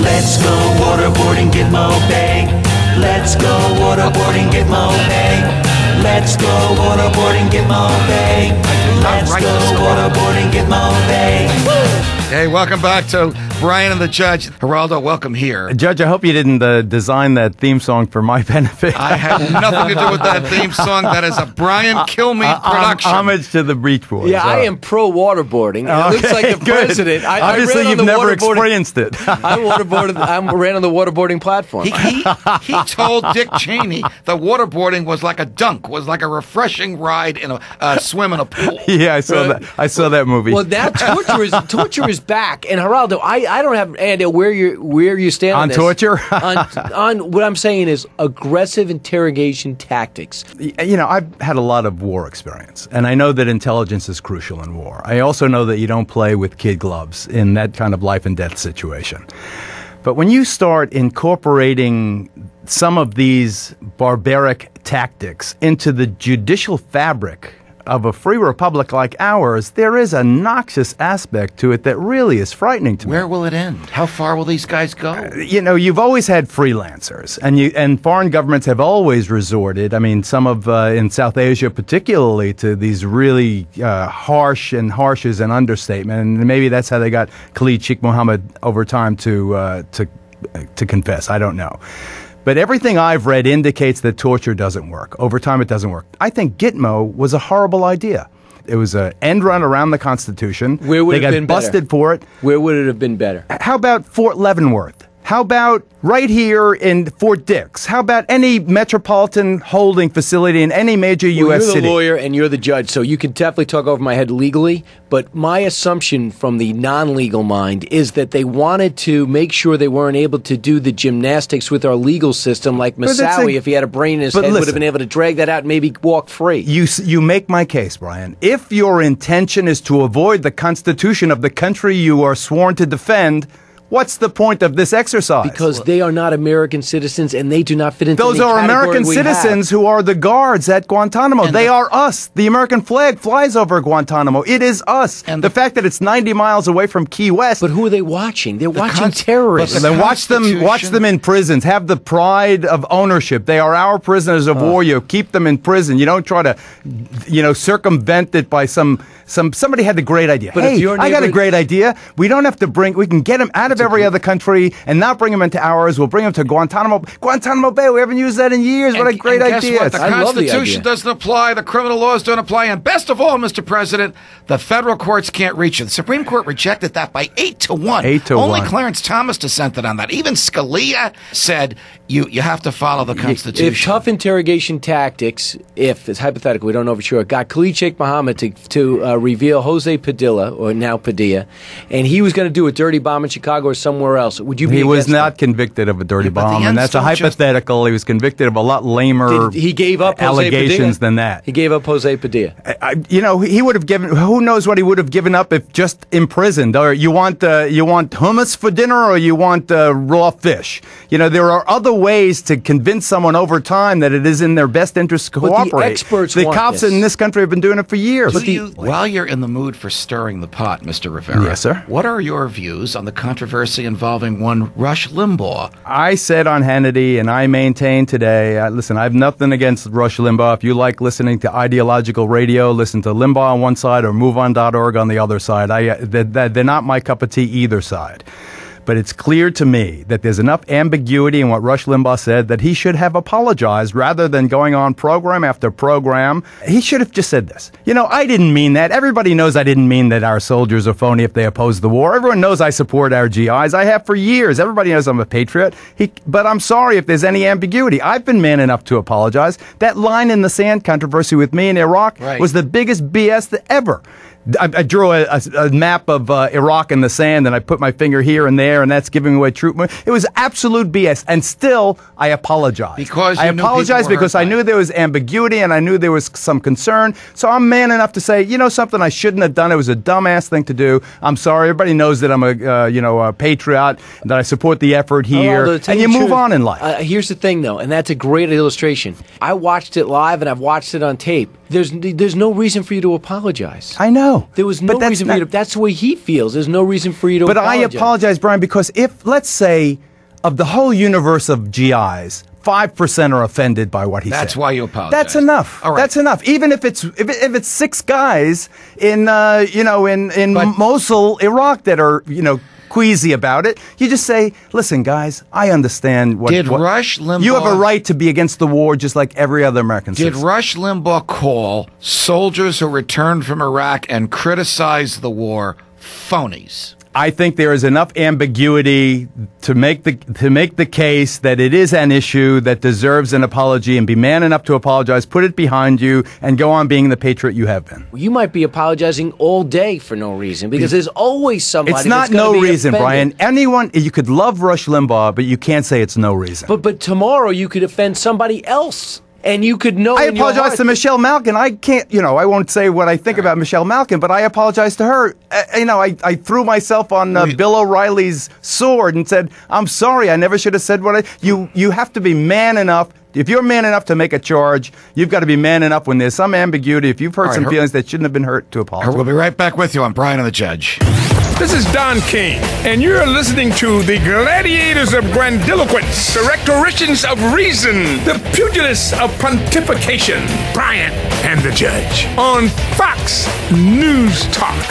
Let's go waterboarding Gitmo Bay. Let's go waterboarding Gitmo Bay. Let's go waterboarding Gitmo Bay. Let's go waterboarding Gitmo Bay. Hey, welcome back to Brian and the Judge. Geraldo, welcome here. Judge, I hope you didn't design that theme song for my benefit. I had nothing to do with that theme song. That is a Brian Kilmeade production. Homage to the Beach Boys. Yeah, I am pro waterboarding. It looks like the president. Obviously, you've never experienced it. I ran on the waterboarding platform. He told Dick Cheney that waterboarding was like a dunk, was like a refreshing ride in a swim in a pool. Yeah, I saw that. I saw that movie. Well, now torture is back, and Geraldo, I don't have any idea where you stand on this. Torture. on what I'm saying is aggressive interrogation tactics. You know, I've had a lot of war experience, and I know that intelligence is crucial in war. I also know that you don't play with kid gloves in that kind of life and death situation. But when you start incorporating some of these barbaric tactics into the judicial fabric of a free republic like ours, there is a noxious aspect to it that really is frightening to me. Where will it end? How far will these guys go? You know, you've always had freelancers, and foreign governments have always resorted, I mean, some of, in South Asia particularly, to these really harsh, and harsh is an understatement, and maybe that's how they got Khalid Sheikh Mohammed over time to confess. I don't know. But everything I've read indicates that torture doesn't work. Over time, it doesn't work. I think Gitmo was a horrible idea. It was an end run around the Constitution. Where would it have been better? They got busted for it. Where would it have been better? How about Fort Leavenworth? How about right here in Fort Dix? How about any metropolitan holding facility in any major U.S. city? You're the lawyer and you're the judge, so you can definitely talk over my head legally. But my assumption from the non-legal mind is that they wanted to make sure they weren't able to do the gymnastics with our legal system like Moussaoui, if he had a brain in his head, would have been able to drag that out and maybe walk free. You make my case, Brian. If your intention is to avoid the Constitution of the country you are sworn to defend, what's the point of this exercise? Because they are not American citizens and they do not fit into those are American citizens who are the guards at Guantanamo. And they are us. The American flag flies over Guantanamo. It is us. And the fact that it's 90 miles away from Key West. But who are they watching? They're watching terrorists. Then watch them in prisons. Have the pride of ownership. They are our prisoners of war. You keep them in prison. You don't try to, circumvent it by somebody had the great idea. But hey, I got a great idea. We don't have to we can get them out of every other country and not bring them into ours. We'll bring them to Guantanamo Bay. We haven't used that in years. What a great idea. What? The Constitution doesn't apply. The criminal laws don't apply. And best of all, Mr. President, the federal courts can't reach it. The Supreme Court rejected that by 8-1. 8-1. Only Clarence Thomas dissented on that. Even Scalia said you have to follow the Constitution. If tough interrogation tactics, it's hypothetical, we don't know for sure, got Khalid Sheikh Mohammed to reveal Jose Padilla, or now Padilla, and he was going to do a dirty bomb in Chicago or somewhere else, would you be He was not convicted of a dirty bomb, and that's a hypothetical. He was convicted of a lot lamer he gave up allegations than that. He gave up Jose Padilla. He would have given, who knows what he would have given up if just imprisoned. Or you want hummus for dinner, or you want raw fish. There are other ways to convince someone over time that it is in their best interest to cooperate. The cops in this country have been doing it for years. While you're in the mood for stirring the pot, Mr. Rivera, yes, sir. What are your views on the controversy involving one Rush Limbaugh? I said on Hannity, and I maintain today, listen, I have nothing against Rush Limbaugh. If you like listening to ideological radio, listen to Limbaugh on one side or MoveOn.org on the other side. They're not my cup of tea either side. But it's clear to me that there's enough ambiguity in what Rush Limbaugh said that he should have apologized rather than going on program after program. He should have just said this. I didn't mean that. Everybody knows I didn't mean that our soldiers are phony if they oppose the war. Everyone knows I support our GIs. I have for years. Everybody knows I'm a patriot. But I'm sorry if there's any ambiguity. I've been man enough to apologize. That line in the sand controversy with me in Iraq was the biggest BS ever. I drew a map of Iraq in the sand, and I put my finger here and there, and that's giving away troop. It was absolute BS, and still I apologize. I apologize because I knew there was ambiguity, and I knew there was some concern. So I'm man enough to say, something I shouldn't have done. It was a dumbass thing to do. I'm sorry. Everybody knows that I'm a patriot, and that I support the effort here, and you move on in life. Here's the thing, though, and that's a great illustration. I watched it live, and I've watched it on tape. There's no reason for you to apologize. I know. There was no reason for you to. That's the way he feels. There's no reason for you to apologize. But I apologize, Brian, because if, let's say, of the whole universe of GIs, 5% are offended by what he said. That's why you apologize. That's enough. All right. That's enough. Even if it's 6 guys in Mosul, Iraq, that are queasy about it, you just say, listen, guys, I understand what... Did Rush Limbaugh... You have a right to be against the war just like every other American citizen. Did Rush Limbaugh call soldiers who returned from Iraq and criticized the war phonies? I think there is enough ambiguity to make the case that it is an issue that deserves an apology, and be man enough to apologize, put it behind you, and go on being the patriot you have been. You might be apologizing all day for no reason, because there's always somebody. It's not that's no reason, offended. Brian. You could love Rush Limbaugh, but you can't say it's no reason. But tomorrow you could offend somebody else. And you could know. I apologize to Michelle Malkin. I can't, I won't say what I think about Michelle Malkin, but I apologize to her. I threw myself on Bill O'Reilly's sword and said, I'm sorry, I never should have said what you have to be man enough. If you're man enough to make a charge, you've got to be man enough when there's some ambiguity. If you've hurt some feelings that shouldn't have been hurt, to apologize. We'll be right back with you on Brian and the Judge. This is Don King, and you're listening to the gladiators of grandiloquence, the rhetoricians of reason, the pugilists of pontification, Brian and the Judge, on Fox News Talk.